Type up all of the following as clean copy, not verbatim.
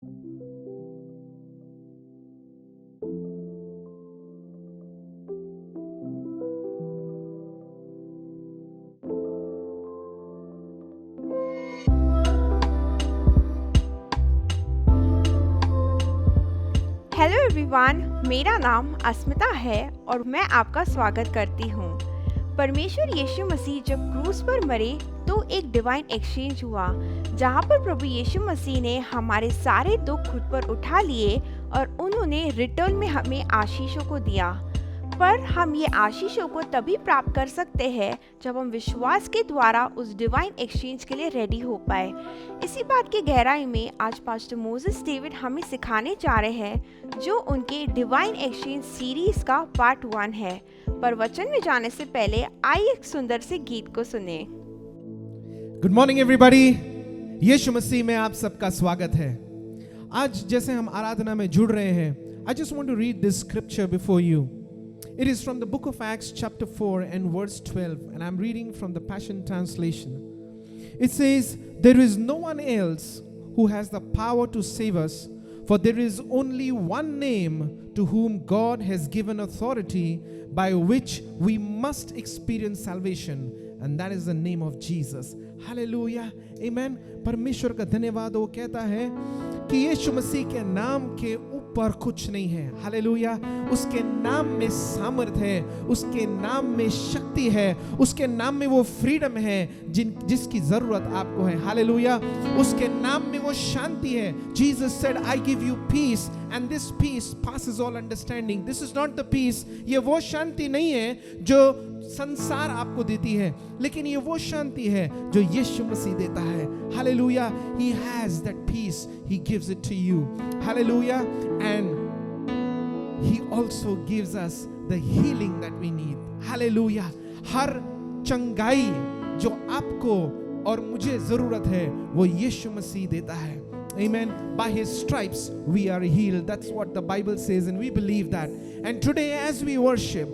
Hello everyone, मेरा नाम अस्मिता है और मैं आपका स्वागत करती हूँ। परमेश्वर यीशु मसीह जब क्रूस पर मरे तो एक डिवाइन एक्सचेंज हुआ, जहाँ पर प्रभु यीशु मसीह ने हमारे सारे दुख खुद पर उठा लिए और उन्होंने रिटर्न में हमें आशीषों को दिया। पर हम ये आशीषों को तभी प्राप्त कर सकते हैं जब हम विश्वास के द्वारा उस डिवाइन एक्सचेंज के लिए रेडी हो पाए। इसी बात की गहराई में आज पास्टर मोसेस डेविड हमें सिखाने जा रहे हैं, जो उनके डिवाइन एक्सचेंज सीरीज का पार्ट 1 है। पर वचन में जाने से पहले आइए एक सुंदर से गीत को सुने। Good morning everybody. Yeshu Masih में आप सबका स्वागत है। आज जैसे हम आराधना में जुड़ रहे हैं, I just want to read this scripture before you. It is from the book of Acts chapter 4 and verse 12, and I'm reading from the Passion Translation. It says, "There is no one else who has the power to save us, for there is only one name to whom God has given authority by which we must experience salvation, and that is the name of Jesus." Hallelujah. Amen. परमेश्वर का धन्यवाद। वो कहता है कि यीशु मसीह के नाम के ऊपर कुछ नहीं है। हालेलुया। उसके नाम में सामर्थ है, उसके नाम में शक्ति है, उसके नाम में वो फ्रीडम है जिसकी जरूरत आपको है। हालेलुया। उसके नाम में वो शांति है। Jesus said, "I give you peace, and this peace passes all understanding." This is not the peace. ये वो शांति नहीं है जो संसार आपको देती है, लेकिन ये वो शांति है जो यीशु मसीह देता है। Hallelujah. He has that peace. He gives it to you. Hallelujah. And He also gives us the healing that we need. Hallelujah. हर चंगाई जो आपको और मुझे जरूरत है वो यीशु मसीह देता है। Amen. By His stripes we are healed. That's what the Bible says, and we believe that. And today as we worship,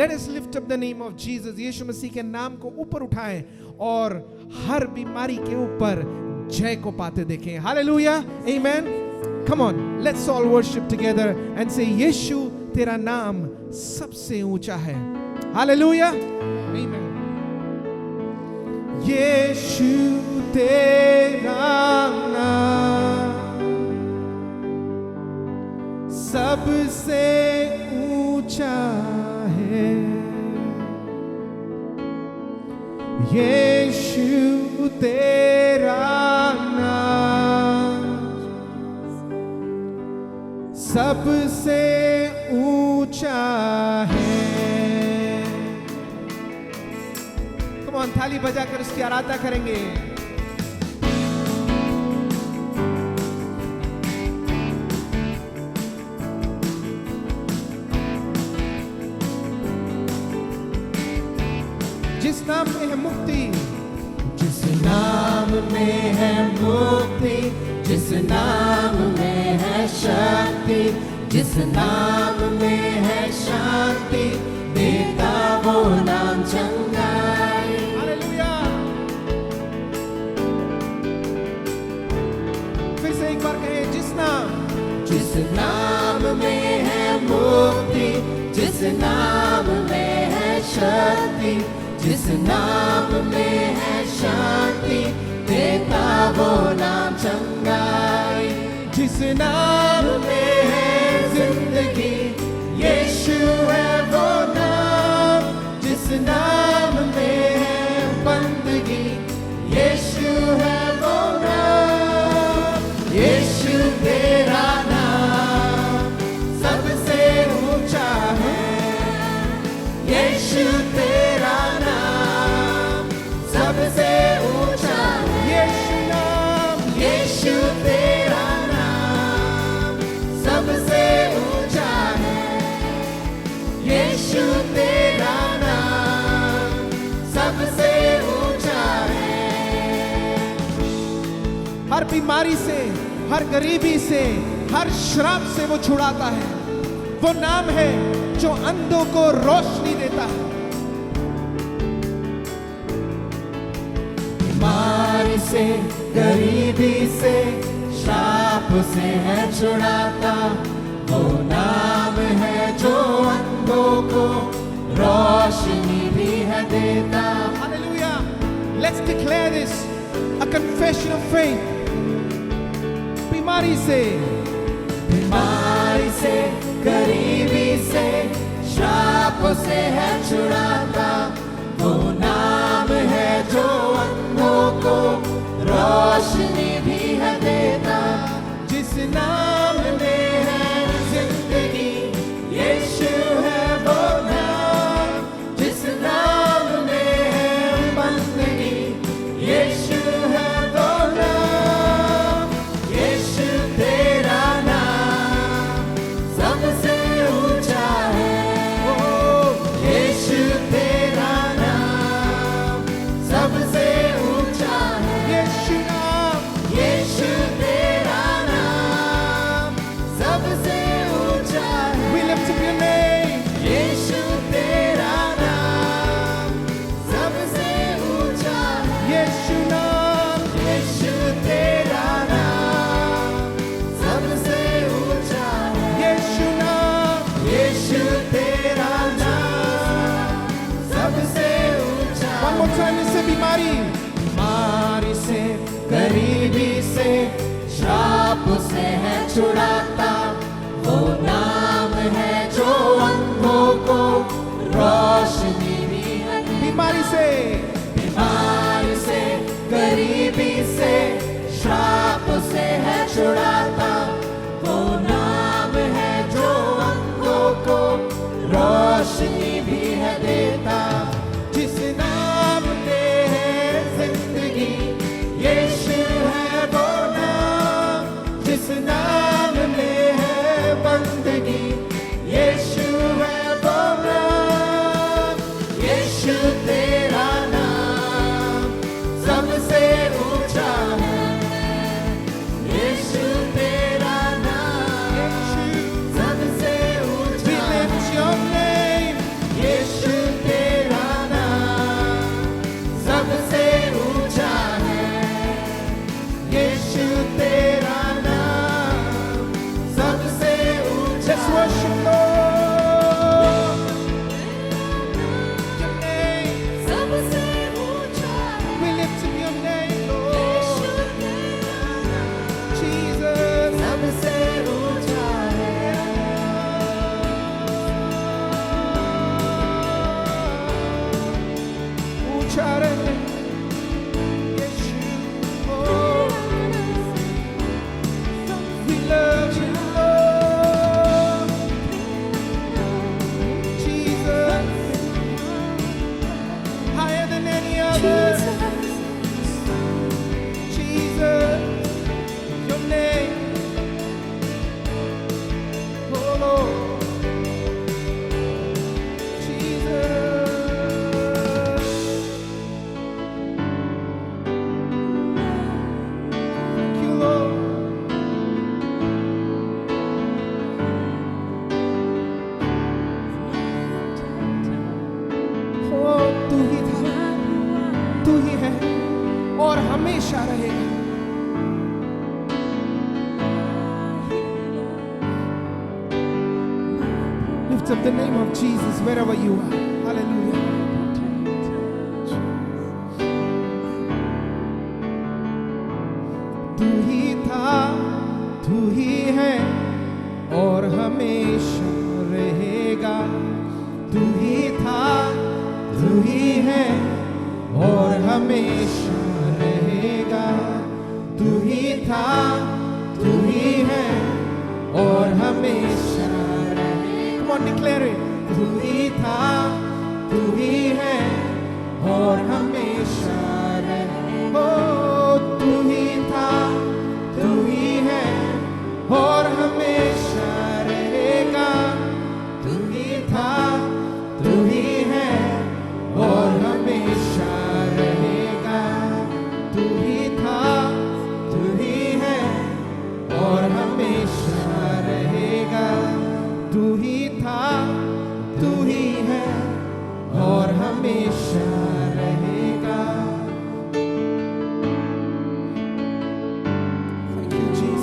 let us lift up the name of Jesus. यीशु मसीह के नाम को ऊपर उठाएं और हर बीमारी के ऊपर जय को पाते देखें। Hallelujah. Amen. Come on, let's all worship together and say, यीशु तेरा नाम सबसे ऊंचा है। Hallelujah. Amen. यीशु तेरा नाम सबसे ऊंचा है। यीशु तेरा नाम सबसे ऊंचा है। कम ऑन, थाली बजाकर उसकी आराधना करेंगे। जिस नाम में है मुक्ति, जिस नाम में है मुक्ति, जिस नाम में है शक्ति, जिस नाम में है शांति, देता वो नाम चंगाई। हालेलुया। फिर से एक बार कहें, जिस नाम में है मुक्ति, जिस नाम में है शक्ति, जिस नाम में है शांति, देता वो नाम चंगाई। जिस नाम में है जिंदगी, यीशु है वो नाम। जिस नाम में है बंदगी, यीशु है वो नाम। यीशु तेरा नाम सबसे ऊंचा है। यीशु तेरा नाम सबसे ऊंचा है। यीशु नाम, यीशु तेरा नाम सबसे ऊंचा है। यीशु तेरा नाम सबसे ऊंचा है। हर बीमारी से, हर गरीबी से, हर श्राप से वो छुड़ाता है। वो नाम है जो अंधों को रोशनी देता है। बीमारी से, गरीबी से, श्राप से है छुड़ाता, वो नाम है जो अंधों को रोशनी भी है देता। Hallelujah. Let's declare this, a confession of faith. बीमारी से, बीमारी से, गरीबी से, श्राप से है छुड़ाता, वो नाम है जो अंधों को रोशनी भी है देता। जिस नाम में है जिंदगी, यीशु है वो नाम। जिस नाम में है बंदगी, यीशु है वो नाम। यीशु तेरा नाम सबसे ऊंचा है। यीशु तेरा नाम सबसे ऊंचा है। यीशु नाम, यीशु तेरा नाम सबसे ऊंचा है। we lift up your name. यीशु तेरा नाम सबसे ऊंचा है। यीशु नाम, यीशु तेरा नाम सबसे ऊंचा है। यीशु नाम, यीशु तेरा नाम सबसे ऊंचा है। one more time let's say बीमारी, बीमारी से, गरीबी से, श्राप से है छुड़ाता, वो नाम है जो अंधों को रोशनी भी है। बीमारी से, बीमारी से, गरीबी से, श्राप से है छुड़ाता, वो नाम है जो अंधों को रोशनी भी है देता। जिस नाम में है जिंदगी, यीशु है वो नाम। जिस नाम में है बंदगी, यीशु है वो नाम। यीशु तेरा नाम सबसे ऊंचा है। यीशु तेरा नाम सबसे ऊंचा we है। lift your name. यीशु तेरा नाम सबसे ऊंचा है। यीशु तेरा नाम सबसे ऊंचा Let's worship Lord. Your name, सबसे ऊंचा है। we lift up your name, Lord. यीशु तेरा नाम Jesus, सबसे ऊंचा है। ऊंचा रहे यीशु, oh, we love you, Lord. Jesus, higher than any other. Jesus, your name, oh Lord. Jesus. Thank you, Lord. Oh, तू ही था, तू ही है और हमेशा रहेगा। Lift up the name of Jesus wherever you are. Hallelujah. तू ही था, तू ही है और हमेशा रहेगा। तू ही था, तू ही है और हमेशा रहेगा। तू ही था, तू ही है और हमेशा रहेगा। Come on, declare it. तू ही था, तू ही है और हमेशा रहेगा। ओ, तू ही था, तू ही है और हमेशा रहेगा। तू ही था, तू ही है और हमेशा रहेगा। तू ही था, तू ही है और हमेशा रहेगा। तू ही था, तू ही है और हमेशा रहेगा। Thank you, Jesus.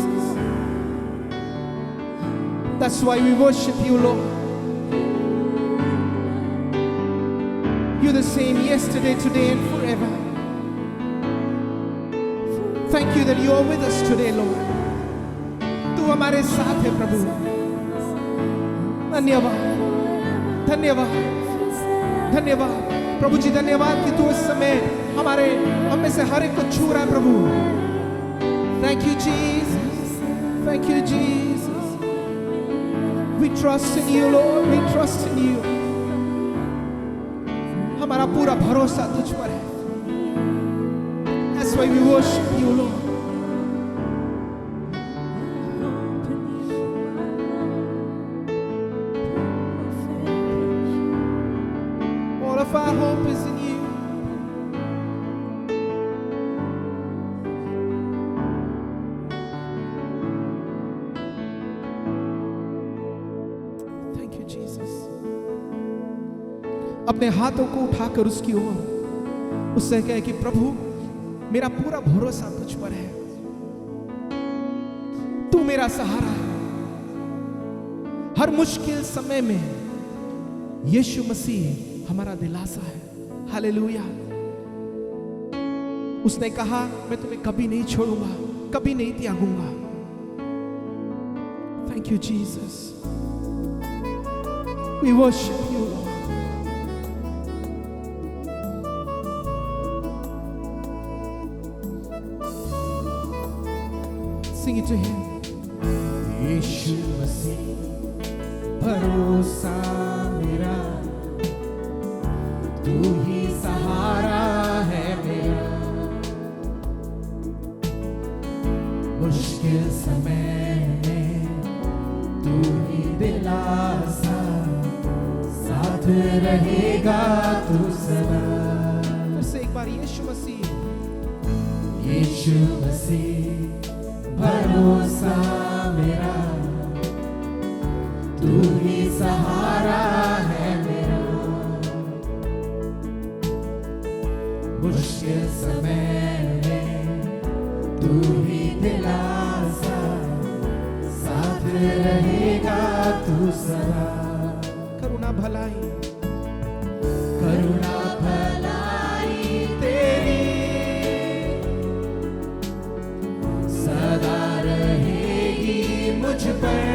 That's why we worship you, Lord. You're the same yesterday, today, and forever. Thank you that you are with us today, Lord. तू हमारे साथ है प्रभु. धन्यवाद, धन्यवाद, धन्यवाद प्रभु जी. धन्यवाद कि तू इस समय हम में से हर एक को छू रहा है प्रभु. Thank you, Jesus. Thank you, Jesus. We trust in you, Lord. We trust in you. हमारा पूरा भरोसा तुझ पर है. That's why we worship you, Lord. All of our hope is in you. Thank you, Jesus. अपने हाथों को उठाकर उसकी ओर उससे कहे कि प्रभु मेरा पूरा भरोसा तुझ पर है. तू मेरा सहारा है. हर मुश्किल समय में यीशु मसीह हमारा दिलासा है. हालेलुया. उसने कहा मैं तुम्हें कभी नहीं छोड़ूंगा, कभी नहीं त्यागूंगा. Thank you Jesus. We worship you Lord. Sing it to him. Yeshu Masih भरोसा मेरा, तू ही सहारा है मेरा. मुश्किल समय में तू ही दिलासा, साथ रहेगा तू सदा. फिर से एक बार यीशु मसीह. यीशु मसीह भरोसा मेरा, तू ही सहारा है मेरा. मुश्किल समय में तू ही दिलासा, साथ रहेगा तू सदा. करुणा भलाई, करुणा भलाई तेरी सदा रहेगी मुझ पर.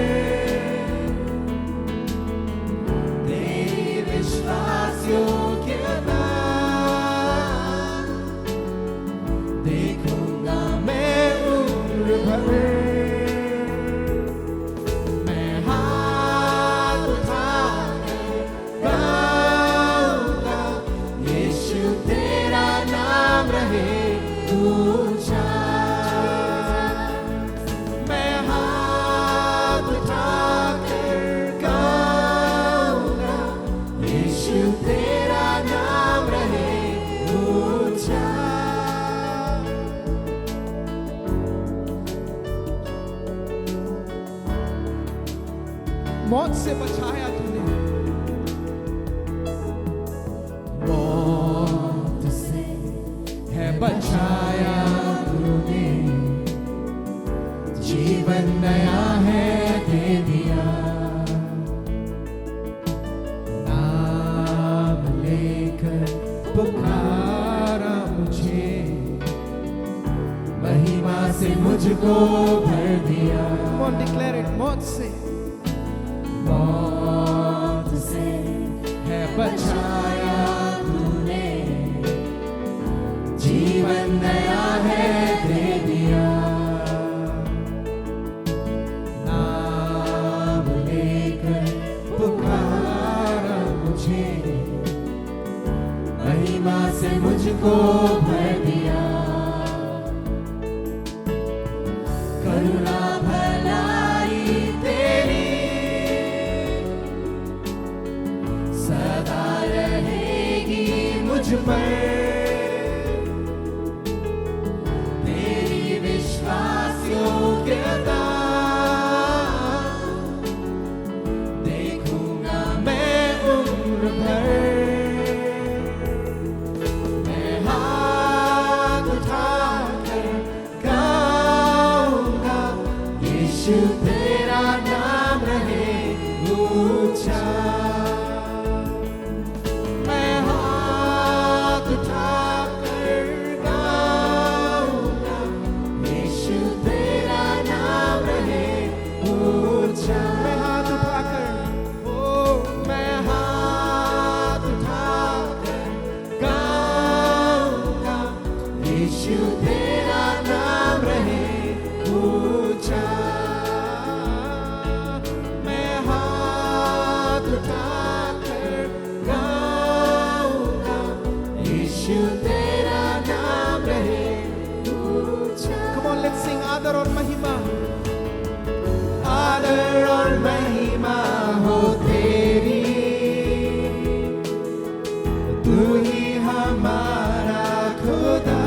तेरी विश्वास योग्यता देखूंगा मैं उम्र भर. मैं हाथ उठाकर गाऊंगा, यीशु तेरा नाम रहे ऊंचा. मौत से बचाया तूने. मौत से है बचाया तूने, जीवन नया है दे दिया. नाम लेकर पुकारा मुझे, महिमा से मुझको भर दिया. Come on, declare it. मौत से, मौत से है बचाया तूने, जीवन नया है दे दिया. नाम लेकर पुकारा मुझे, महिमा से मुझको भर दिया. करुणा भलाई तेरी सदा रहेगी मुझ पर. तेरी विश्वास योग्यता देखूंगा मैं उम्र भर. मैं हाथ उठाकर गाऊंगा, यीशु तेरा नाम रहे ऊंचा मैं हाथ उठाकर गाऊंगा यीशु तेरा नाम रहे ऊंचा मैं हाथ उठाकर मैं हाथ उठाकर गाऊंगा यीशु तेरा नाम रहे ऊंचा मैं हाथ उठाकर गाऊंगा यीशु तेरा नाम रहे ऊंचा Come on, let's sing आदर और महिमा. आदर और महिमा हो तेरी तू ही हमारा खुदा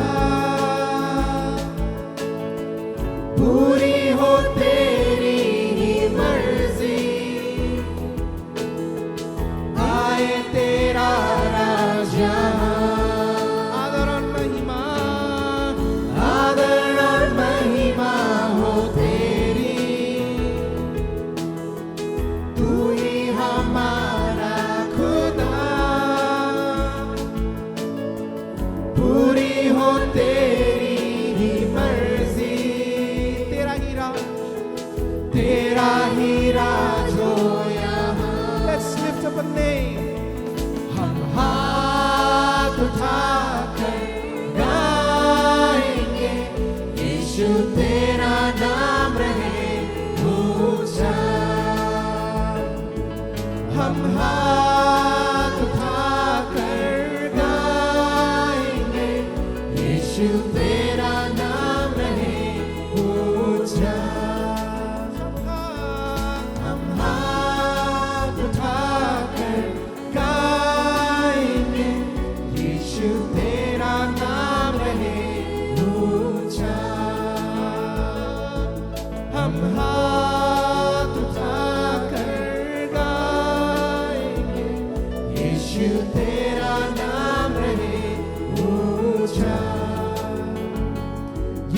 पूरी हो तेरी ही मर्जी आए तेरा राज यहाँ आदर और महिमा. आदर और महिमा हो तेरी तू ही हमारा खुदा पूरी हो तेरी ही मर्जी तेरा ही राज. तेरा ही राज हो यहाँ Let's lift up a name. हम हाथ उठाकर गाएंगे यीशु तेरा नाम रहे ऊंचा हम हाथ उठाकर गाएंगे यीशु तेरा नाम रहे ऊंचा हम हाथ उठाकर गाएंगे यीशु तेरा नाम रहे ऊंचा हम हाथ उठाकर गाएंगे यीशु तेरा नाम रहे ऊंचा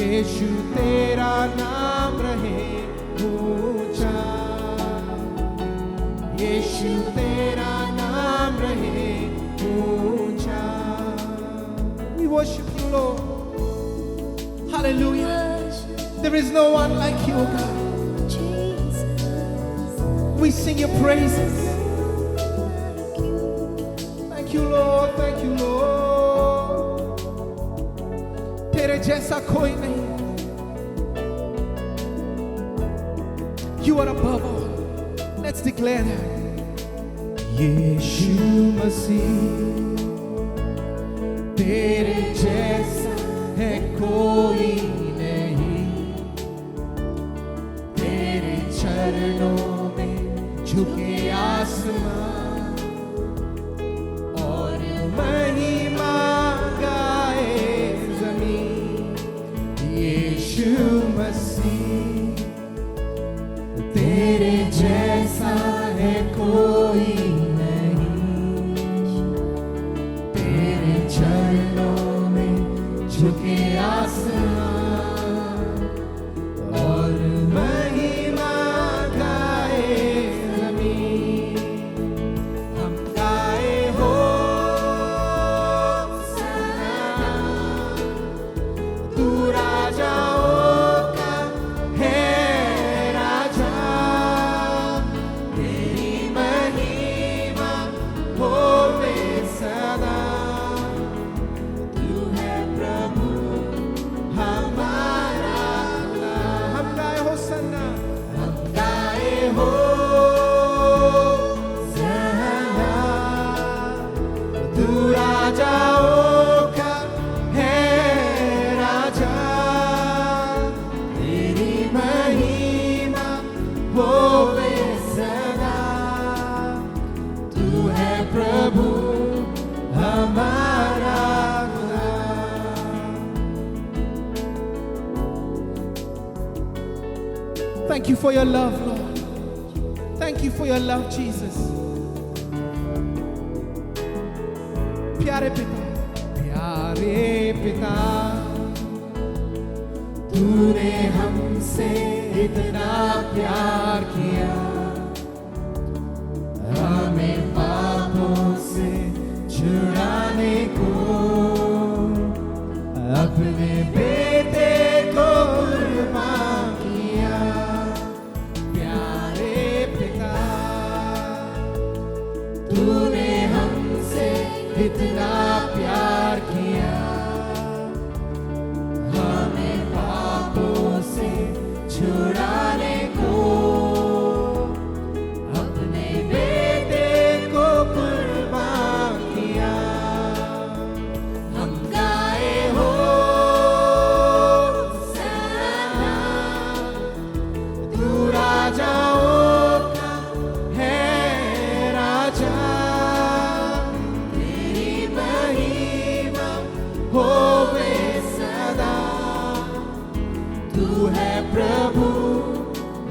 यीशु तेरा नाम रहे ऊंचा यीशु तेरा नाम रहे ऊंचा We worship you, Lord. Hallelujah. There is no one like you, God. We sing your praises. Thank you, Lord. Thank you, Lord. तेरे जैसा कोई नहीं. You are above all. Let's declare that. यीशु मसीह तेरे जैसा है कोई नहीं तेरे चरणों में झुके आसमान और महिमा गाए जमीन यीशु मसीह तेरे जैसा है कोई तेरे चरणों में झुके आसमान और महिमा गाए जमीन हम गाए हो सना तू राजाओं का है राजा तेरी महिमा होवे सदा तू है प्रभु हमारा हम गाए हो सन्ना. हम गाए हो सना तू राजाओं का है राजा तेरी महिमा होवे सदा तू है प्रभु हमारा Thank you for your love, Lord. Thank you for your love, Jesus. प्यारे पिता, प्यारे पिता तूने हमसे इतना प्यार किया इतना प्यार किया, हमें पापों से छुड़ाने को अपने बेटे को कुर्बान किया। हम गाए हो सना, तू राजाओं का है राजा, तेरी महिमा होवे सदा। तू है प्रभु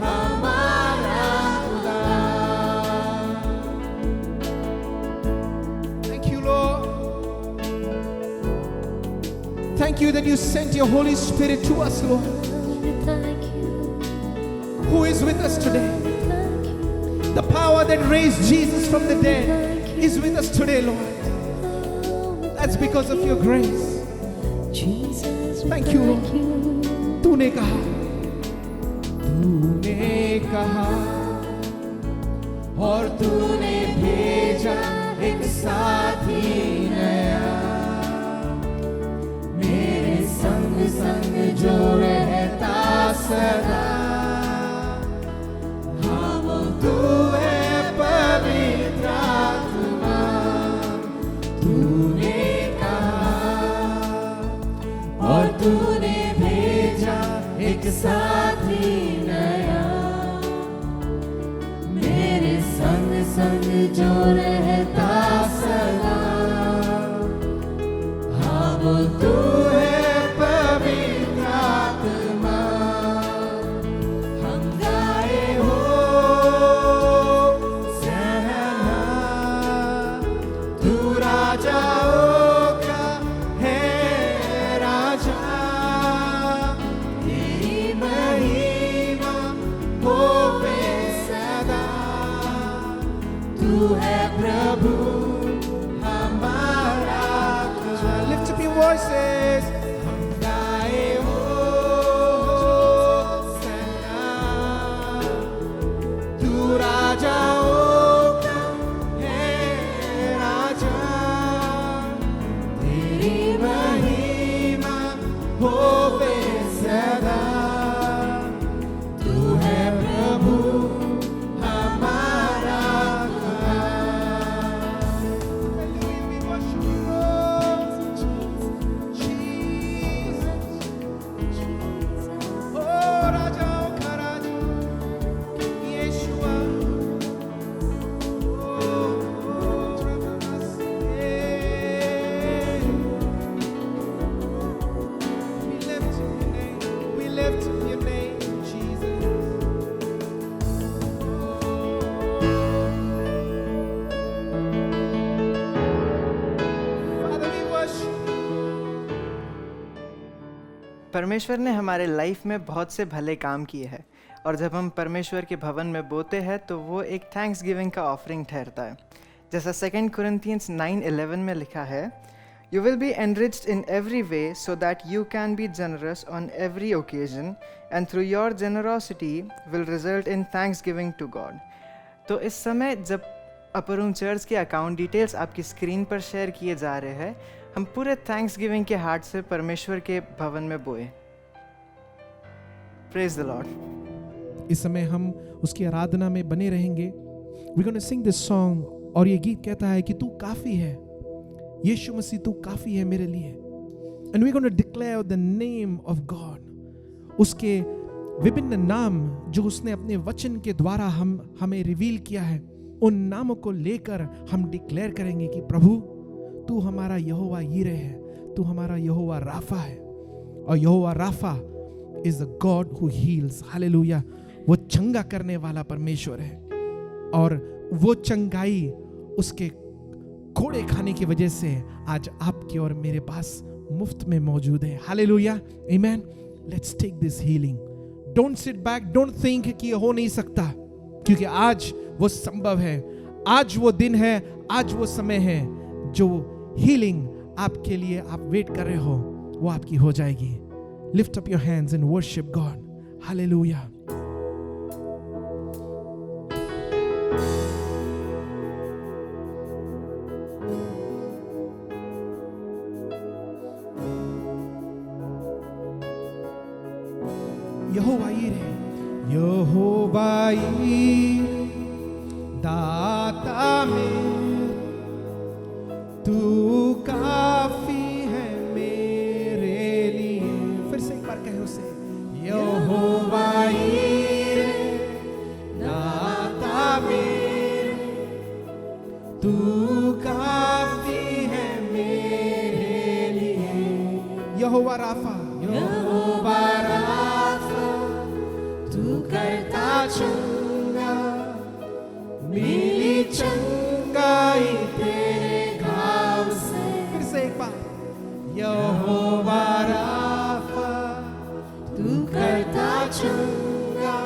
हमारा खुदा। Thank you, Lord. Thank you that you sent your Holy Spirit to us, Lord. Thank you, Who is with us today? thank you, The power that raised Jesus from the dead is with us today, Lord. That's because of your grace. Jesus. We Thank you, Lord. thank you. तूने कहा, तूने कहा और तूने भेजा एक साथी नया, मेरे संग संग जो रहता सदा। हाँ वो तू है पवित्र आत्मा, तूने कहा और तूने भेजा एक साथी नया, मेरे संग संग जो रहता सदा। हाँ वो तू है पवित्र आत्मा। हम गाए हो सहना, तू राजाओं का है राजा, तेरी महिमा होवे सदा। तू है प्रभु हमारा खुदा। Lift up your voices. हम गाए हो सना, तू राजाओं का है राजा, तेरी महिमा होवे सदा। तू है प्रभु हमारा खुदा। We worship you, Lord. Jesus. Oh, राजाओं का राजा, यीशुआ। Oh, trouble us. We lift your name. We lift your name, Jesus. Father, we worship. परमेश्वर ने हमारे लाइफ में बहुत से भले काम किए हैं, और जब हम परमेश्वर के भवन में बोते हैं तो वो एक थैंक्स गिविंग का ऑफरिंग ठहरता है। जैसा 2 Corinthians 9:11 में लिखा है, you will be enriched in every way so that you can be generous on every occasion and through your generosity will result in thanksgiving to God. तो इस समय जब अपर रूम चर्च के account details आपकी screen पर share किए जा रहे हैं, हम पूरे थैंक्स गिविंग के हार्ट से परमेश्वर के भवन में बोए। Praise the Lord. इस समय हम उसकी आराधना में बने रहेंगे। We're going to sing this song, और ये गीत कहता है कि तू काफी है, यीशु मसीह तू काफी है मेरे लिए। And we're going to declare the name of God, उसके विभिन्न नाम जो उसने अपने वचन के द्वारा हमें रिवील किया है, उन नामों को लेकर हम डिक्लेयर करेंगे कि प्रभु तू हमारा यहोवा यीरे है, तू हमारा यहोवा राफा है। और Yahowa Rapha is the God who heals. Hallelujah. वो चंगा करने वाला परमेश्वर है, और वो चंगाई उसके कोड़े खाने की वजह से आज आपके और मेरे पास मुफ्त में मौजूद है। Hallelujah, amen. Let's take this healing. Don't sit back, don't think कि ये हो नहीं सकता, क्योंकि आज वो संभव है। आज वो दिन है, आज वो समय है जो हीलिंग आपके लिए आप वेट कर रहे हो, वो आपकी हो जाएगी। Lift up your hands and worship God. Hallelujah. यहोवाई दाता में तू काफी है मेरे लिए। फिर से एक बार कहे उसे, यहोवाई दाता में तू काफी है मेरे लिए। यहोवा राफा, यहोवा राफा तू करता चंगा, मिली चंगाई तेरे घाव से। फिर से एक बार, यहोवा राफा तू करता चंगा,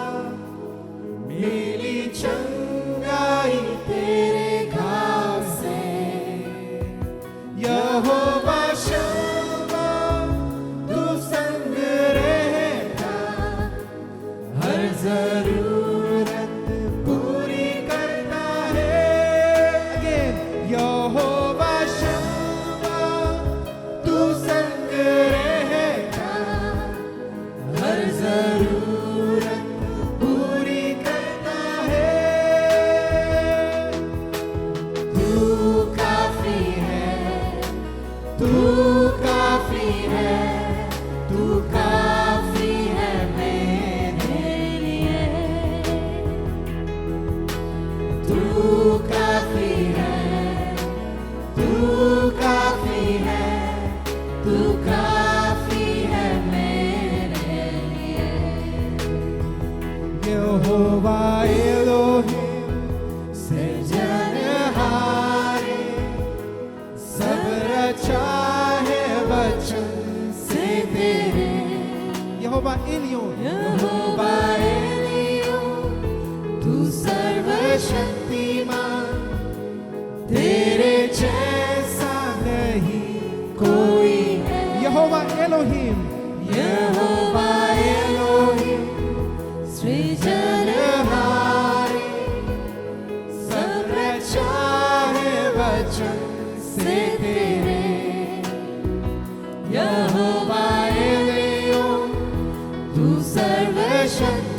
मिली चंगाई तेरे घाव से। यहोवा शम्मा तू संग रहता, हर जरूरत पूरी करता है। Again, यहोवा शम्मा तू संग रहता, हर जरूरत पूरी करता है। तू काफी है, तू काफी है, तू काफी है मेरे लिए। तू काफी है, तू काफी है, तू काफी है मेरे लिए। यहोवा एलोहिम सृजनहारे, सब रचा है वचन से तेरे। यहोवा एलियोन, यहोवा एलियोन तू सर्वशक्तिमान, तेरे जैसा नहीं कोई है। यहोवा एलोहिम, यहोवा एलोहिम सृजनहारे, सब रचा है वचन से तेरे। यहोवा एलियोन तू सर्वशक्तिमान,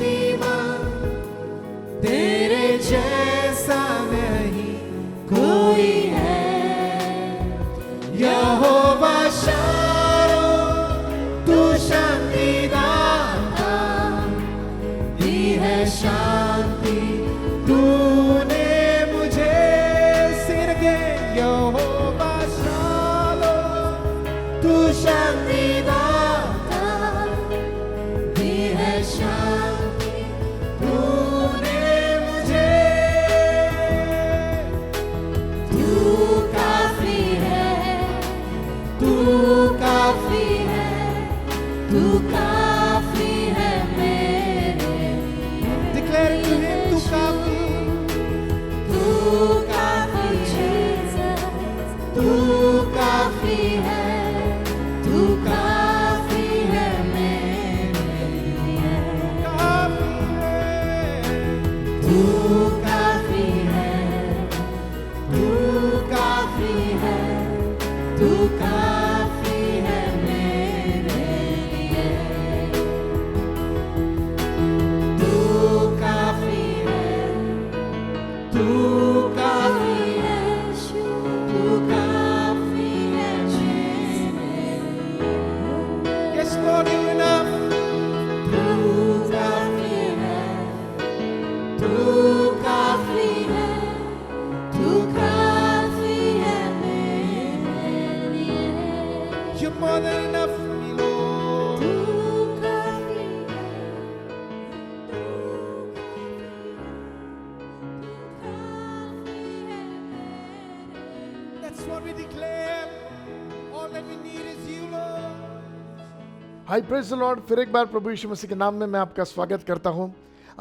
तेरे जैसा नहीं कोई है। यहोवा शारोन तू शांति दाता, दी है शांति तूने मुझे। सिर के यहोवा शालोम तू शांति दाता, दी है शांति तूने मुझे। तू काफी है, तू काफी है, तू काफी है मेरे लिए। Declare to him, तू काफी, तू काफी है, तू काफी है, तू काफी है मेरे लिए। काफी है, तू काफी है, तू काफी है, तू काफी है मेरे लिए। तू काफी है, तू काफी है, तू काफी है मेरे लिए। Yes, Lord, you're enough. तू काफी है, तू काफी है, तू काफी है मेरे लिए। You're more than enough for me, Lord. तू काफी है, तू काफी है मेरे लिए। That's what we declare. All that we need is you, Lord. Hi praise the Lord. फिर एक बार प्रभु यीशु मसीह के नाम में मैं आपका स्वागत करता हूं।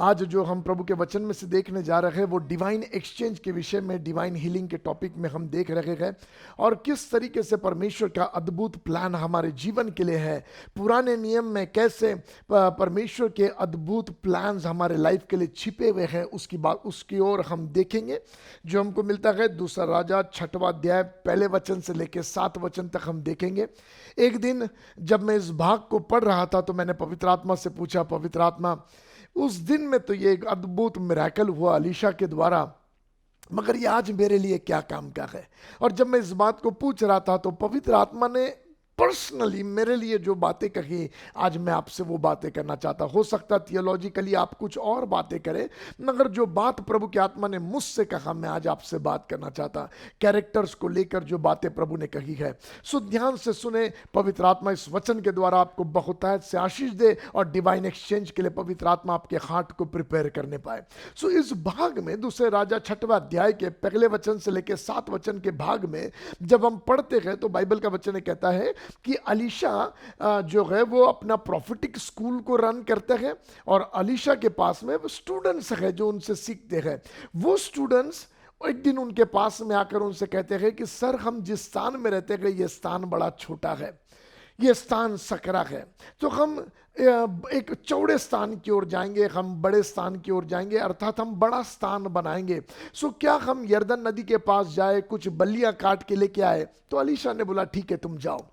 आज जो हम प्रभु के वचन में से देखने जा रहे हैं वो डिवाइन एक्सचेंज के विषय में, डिवाइन हीलिंग के टॉपिक में हम देख रहे हैं और किस तरीके से परमेश्वर का अद्भुत प्लान हमारे जीवन के लिए है। पुराने नियम में कैसे परमेश्वर के अद्भुत प्लान्स हमारे लाइफ के लिए छिपे हुए हैं, उसकी ओर हम देखेंगे। जो हमको मिलता है दूसरा राजा 6वां अध्याय 1 वचन से लेकर 7 वचन तक हम देखेंगे। एक दिन जब मैं इस भाग को पढ़ रहा था तो मैंने पवित्र आत्मा से पूछा, पवित्र आत्मा उस दिन में तो ये एक अद्भुत मिरेकल हुआ अलीशा के द्वारा, मगर ये आज मेरे लिए क्या काम का है। और जब मैं इस बात को पूछ रहा था तो पवित्र आत्मा ने पर्सनली मेरे लिए जो बातें कही, आज मैं आपसे वो बातें करना चाहता। हो सकता थियोलॉजिकली आप कुछ और बातें करें, मगर जो बात प्रभु की आत्मा ने मुझसे कहा मैं आज आपसे बात करना चाहता। कैरेक्टर्स को लेकर जो बातें प्रभु ने कही है, सो ध्यान से सुने। पवित्र आत्मा इस वचन के द्वारा आपको बहुतायत से आशीष दे और डिवाइन एक्सचेंज के लिए पवित्र आत्मा आपके हार्ट को प्रिपेयर करने पाए। सो इस भाग में दूसरे राजा 6वां अध्याय के पहले वचन से लेकर 7 वचन के भाग में जब हम पढ़ते हैं तो बाइबल का वचन कहता है कि अलीशा जो है वो अपना प्रॉफिटिक स्कूल को रन करते हैं और अलीशा के पास में स्टूडेंट्स है जो उनसे सीखते हैं। वो स्टूडेंट्स एक दिन उनके पास में आकर उनसे कहते हैं कि सर, हम जिस स्थान में रहते हैं ये स्थान बड़ा छोटा है, ये स्थान सकरा है, तो हम एक चौड़े स्थान की ओर जाएंगे, हम बड़े स्थान की ओर जाएंगे, अर्थात हम बड़ा स्थान बनाएंगे। सो क्या हम यरदन नदी के पास जाए, कुछ बल्लियां काट के लेके आए? तो अलीशा ने बोला ठीक है तुम जाओ।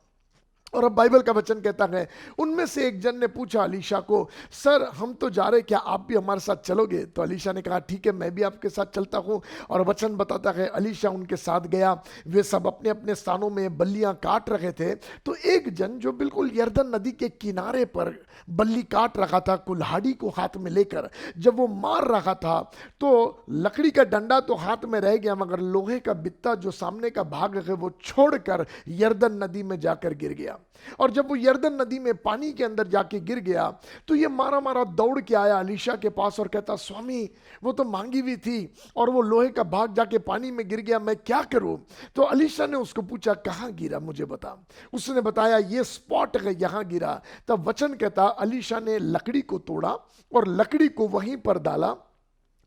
और अब बाइबल का वचन कहता है उनमें से एक जन ने पूछा अलीशा को, सर हम तो जा रहे, क्या आप भी हमारे साथ चलोगे? तो अलीशा ने कहा ठीक है मैं भी आपके साथ चलता हूँ। और वचन बताता है अलीशा उनके साथ गया। वे सब अपने अपने स्थानों में बल्लियां काट रहे थे। तो एक जन जो बिल्कुल यरदन नदी के किनारे पर बल्ली काट रहा था, कुल्हाड़ी को हाथ में लेकर, जब वो मार रहा था तो लकड़ी का डंडा तो हाथ में रह गया, मगर लोहे का बित्ता जो सामने का भाग है वो छोड़कर यरदन नदी में जाकर गिर गया। और जब वो यरदन नदी में पानी के अंदर जाके गिर गया तो ये मारा मारा दौड़ के आया अलीशा के पास और कहता, स्वामी वो तो मांगी हुई थी और वो लोहे का भाग जाके पानी में गिर गया, मैं क्या करूं? तो अलीशा ने उसको पूछा कहां गिरा मुझे बता। उसने बताया ये स्पॉट है, यहां गिरा। तब वचन कहता अलीशा ने लकड़ी को तोड़ा और लकड़ी को वहीं पर डाला,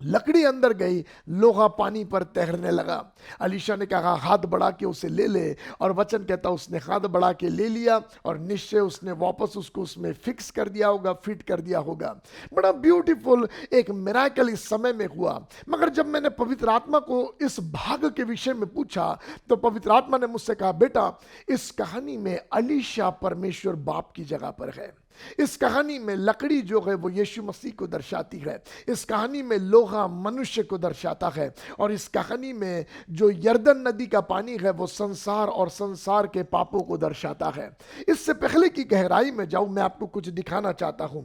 लकड़ी अंदर गई, लोहा पानी पर तैरने लगा। अलीशा ने कहा हाथ बढ़ा के उसे ले ले, और वचन कहता उसने हाथ बढ़ा के ले लिया और निश्चय उसने वापस उसको उसमें फिक्स कर दिया होगा, फिट कर दिया होगा। बड़ा ब्यूटीफुल एक मिरेकल इस समय में हुआ। मगर जब मैंने पवित्र आत्मा को इस भाग के विषय में पूछा तो पवित्र आत्मा ने मुझसे कहा बेटा इस कहानी में अलीशा परमेश्वर बाप की जगह पर है। इस कहानी में लकड़ी जो है वो यीशु मसीह को दर्शाती है, इस कहानी में लोहा मनुष्य को दर्शाता है, और इस कहानी में जो यरदन नदी का पानी है वो संसार और संसार के पापों को दर्शाता है। इससे पहले की गहराई में जाऊं, मैं आपको कुछ दिखाना चाहता हूं।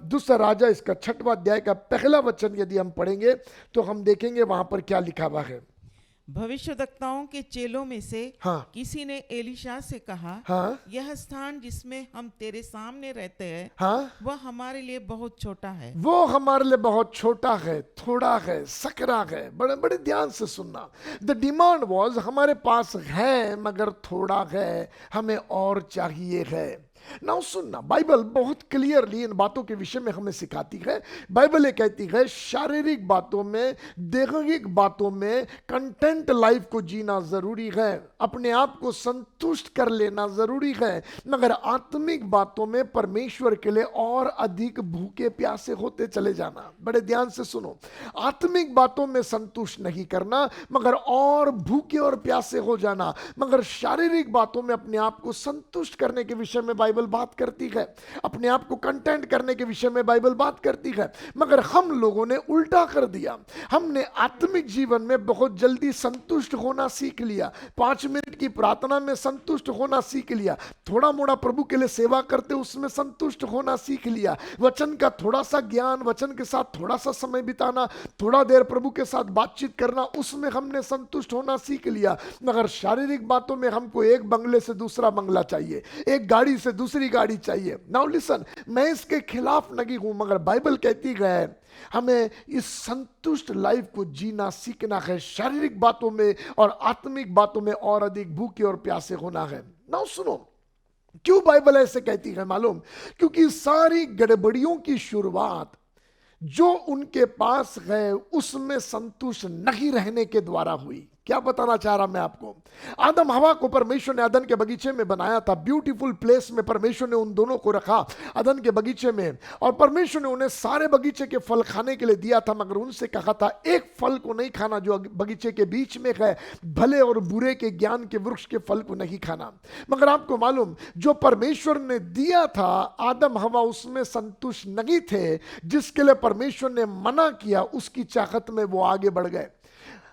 दूसरा राजा इसका 6वां अध्याय का पहला वचन यदि हम पढ़ेंगे तो हम देखेंगे वहां पर क्या लिखा हुआ है। भविष्यद्वक्ताओं के चेलों में से हाँ। किसी ने एलिशा से कहा, हाँ। यह स्थान जिसमें हम तेरे सामने रहते हैं, हाँ? वह हमारे लिए बहुत छोटा है। वो हमारे लिए बहुत छोटा है, थोड़ा है, सकरा है। बड़े बड़े ध्यान से सुनना। द डिमांड वॉज हमारे पास है मगर थोड़ा है, हमें और चाहिए है। नाउ सुनना, बाइबल बहुत क्लियरली इन बातों के विषय में हमें सिखाती है। बाइबल ये कहती है शारीरिक बातों में, दैहिक बातों में कंटेंट लाइफ को जीना जरूरी है, अपने आप को संतुष्ट कर लेना जरूरी है, मगर आत्मिक बातों में परमेश्वर के लिए और अधिक भूखे प्यासे होते चले जाना। बड़े ध्यान से सुनो, आत्मिक बातों में संतुष्ट नहीं करना मगर और भूखे और प्यासे हो जाना, मगर शारीरिक बातों में अपने आप को संतुष्ट करने के विषय में बाइबल बात करती है, अपने आप को कंटेंट करने के विषय में बाइबल बात करती है। मगर हम लोगों ने उल्टा कर दिया। हमने आत्मिक जीवन में बहुत जल्दी संतुष्ट होना सीख लिया, 5 मिनट की प्रार्थना में संतुष्ट होना सीख लिया, थोड़ा मोड़ा प्रभु के लिए सेवा करते उसमें संतुष्ट होना सीख लिया, वचन का थोड़ा सा ज्ञान, वचन के साथ थोड़ा सा समय बिताना, थोड़ा देर प्रभु के साथ बातचीत करना, उसमें हमने संतुष्ट होना सीख लिया। मगर शारीरिक बातों में हमको एक बंगले से दूसरा बंगला चाहिए, एक गाड़ी से दूसरी गाड़ी चाहिए। नाउ लिसन, मैं इसके खिलाफ नहीं हूं, मगर बाइबल कहती है हमें इस संतुष्ट लाइफ को जीना सीखना है, शारीरिक बातों में और आत्मिक बातों में और अधिक भूखे और प्यासे होना है। नाउ सुनो, क्यों बाइबल ऐसे कहती है मालूम? क्योंकि सारी गड़बड़ियों की शुरुआत जो उनके पास है उसमें संतुष्ट नहीं रहने के द्वारा हुई। क्या बताना चाह रहा मैं आपको? आदम हवा को परमेश्वर ने अदन के बगीचे में बनाया था, ब्यूटीफुल प्लेस में परमेश्वर ने उन दोनों को रखा अदन के बगीचे में, और परमेश्वर ने उन्हें सारे बगीचे के फल खाने के लिए दिया था, मगर उनसे कहा था एक फल को नहीं खाना जो बगीचे के बीच में है, भले और बुरे के ज्ञान के वृक्ष के फल को नहीं खाना। मगर आपको मालूम, जो परमेश्वर ने दिया था आदम हवा उसमें संतुष्ट नहीं थे, जिसके लिए परमेश्वर ने मना किया उसकी चाहत में वो आगे बढ़ गए।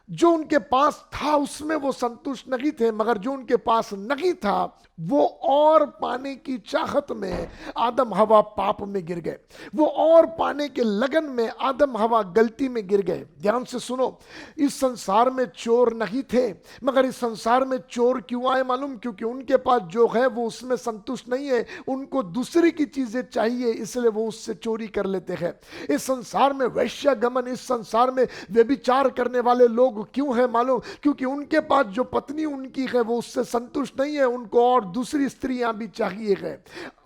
जो उनके पास था उसमें वो संतुष्ट नहीं थे, मगर जो उनके पास नहीं था वो और पाने की चाहत में आदम हवा पाप में गिर गए। वो और पाने के लगन में आदम हवा गलती में गिर गए। ध्यान से सुनो, इस संसार में चोर नहीं थे, मगर इस संसार में चोर क्यों आए मालूम? क्योंकि उनके पास जो है वो उसमें संतुष्ट नहीं है, उनको दूसरी की चीजें चाहिए, इसलिए वो उससे चोरी कर लेते हैं। इस संसार में वैश्यागमन, इस संसार में व्यभिचार करने वाले लोग क्यों है मालूम? क्योंकि उनके पास जो पत्नी उनकी है वो उससे संतुष्ट नहीं है, उनको और दूसरी स्त्रियां भी चाहिए है।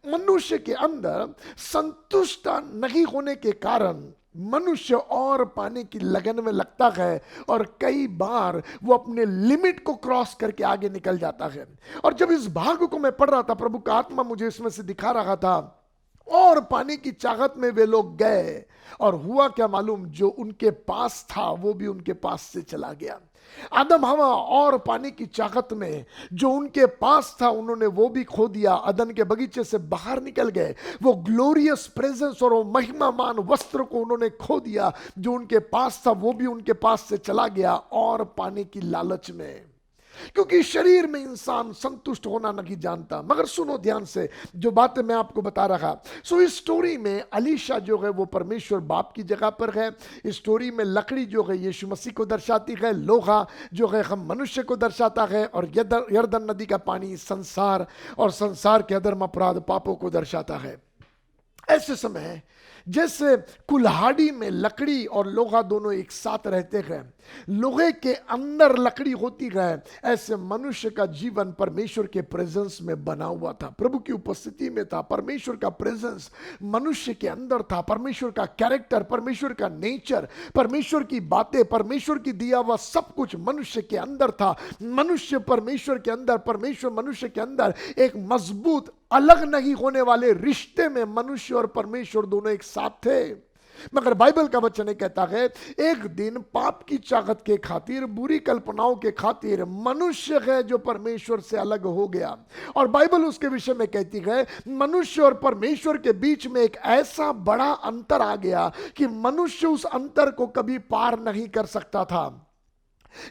मनुष्य के अंदर संतुष्ट नहीं होने के कारण मनुष्य और पाने की लगन में लगता है, और कई बार वो अपने लिमिट को क्रॉस करके आगे निकल जाता है। और जब इस भाग को मैं पढ़ रहा था, प्रभु का आत्मा मुझे इसमें से दिखा रहा था, और पाने की चाहत में वे लोग गए, और हुआ क्या मालूम? जो उनके पास था वो भी उनके पास से चला गया। आदम हवा और पाने की चाहत में जो उनके पास था उन्होंने वो भी खो दिया, अदन के बगीचे से बाहर निकल गए। वो ग्लोरियस प्रेजेंस और वो महिमामान वस्त्र को उन्होंने खो दिया, जो उनके पास था वो भी उनके पास से चला गया, और पाने की लालच में। क्योंकि शरीर में इंसान संतुष्ट होना नहीं जानता। मगर सुनो ध्यान से जो बातें मैं आपको बता रहा। इस स्टोरी में अलीशा जो है वो परमेश्वर बाप की जगह पर है। इस स्टोरी में लकड़ी जो है यीशु मसीह को दर्शाती है, लोहा जो है हम मनुष्य को दर्शाता है, और यरदन नदी का पानी संसार और संसार के अधर्म अपराध पापों को दर्शाता है। ऐसे समय जैसे कुल्हाड़ी में लकड़ी और लोहा दोनों एक साथ रहते हैं, लोहे के अंदर लकड़ी होती है, ऐसे मनुष्य का जीवन परमेश्वर के प्रेजेंस में बना हुआ था, प्रभु की उपस्थिति में था। परमेश्वर का प्रेजेंस मनुष्य के अंदर था, परमेश्वर का कैरेक्टर, परमेश्वर का नेचर, परमेश्वर की बातें, परमेश्वर की दिया हुआ सब कुछ मनुष्य के अंदर था। मनुष्य परमेश्वर के अंदर, परमेश्वर मनुष्य के अंदर एक मजबूत अलग नहीं होने वाले रिश्ते में मनुष्य और परमेश्वर दोनों एक साथ थे। मगर बाइबल का वचन ये कहता है, एक दिन पाप की चाहत के खातिर, बुरी कल्पनाओं के खातिर मनुष्य है जो परमेश्वर से अलग हो गया। और बाइबल उसके विषय में कहती है, मनुष्य और परमेश्वर के बीच में एक ऐसा बड़ा अंतर आ गया कि मनुष्य उस अंतर को कभी पार नहीं कर सकता था।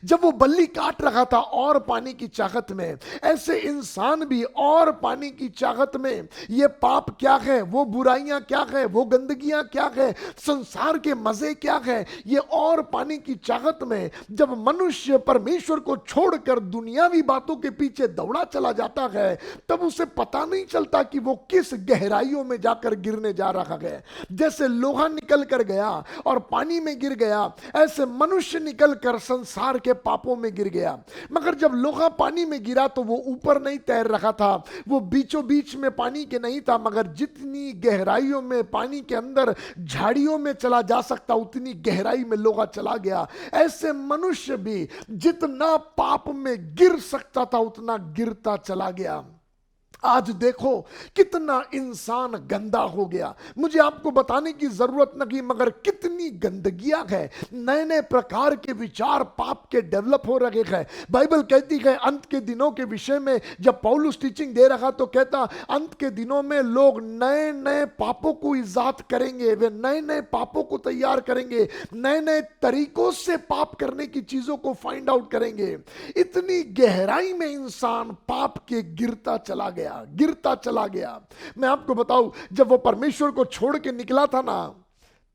जब वो बल्ली काट रहा था और पानी की चाहत में, ऐसे इंसान भी और पानी की चाहत में, ये पाप क्या है, वो बुराइयां क्या है, वो गंदगियां क्या है, संसार के मजे क्या है, ये और पानी की चाहत में जब मनुष्य परमेश्वर को छोड़कर दुनियावी बातों के पीछे दौड़ा चला जाता है, तब उसे पता नहीं चलता कि वो किस गहराइयों में जाकर गिरने जा रहा है। जैसे लोहा निकल कर गया और पानी में गिर गया, ऐसे मनुष्य निकल कर संसार के पापों में गिर गया। मगर जब लोहा पानी में गिरा तो वो ऊपर नहीं तैर रहा था, वो बीचों बीच में पानी के नहीं था, मगर जितनी गहराइयों में पानी के अंदर झाड़ियों में चला जा सकता उतनी गहराई में लोहा चला गया। ऐसे मनुष्य भी जितना पाप में गिर सकता था उतना गिरता चला गया। आज देखो कितना इंसान गंदा हो गया। मुझे आपको बताने की जरूरत नहीं, मगर कितनी गंदगियां है, नए नए प्रकार के विचार पाप के डेवलप हो रहे हैं। बाइबल कहती है अंत के दिनों के विषय में, जब पौलुस टीचिंग दे रहा तो कहता अंत के दिनों में लोग नए नए पापों को इजाद करेंगे, वे नए नए पापों को तैयार करेंगे, नए नए तरीकों से पाप करने की चीजों को फाइंड आउट करेंगे। इतनी गहराई में इंसान पाप के गिरता चला गया, गिरता चला गया। मैं आपको बताऊं, जब वो परमेश्वर को छोड़ के निकला था ना,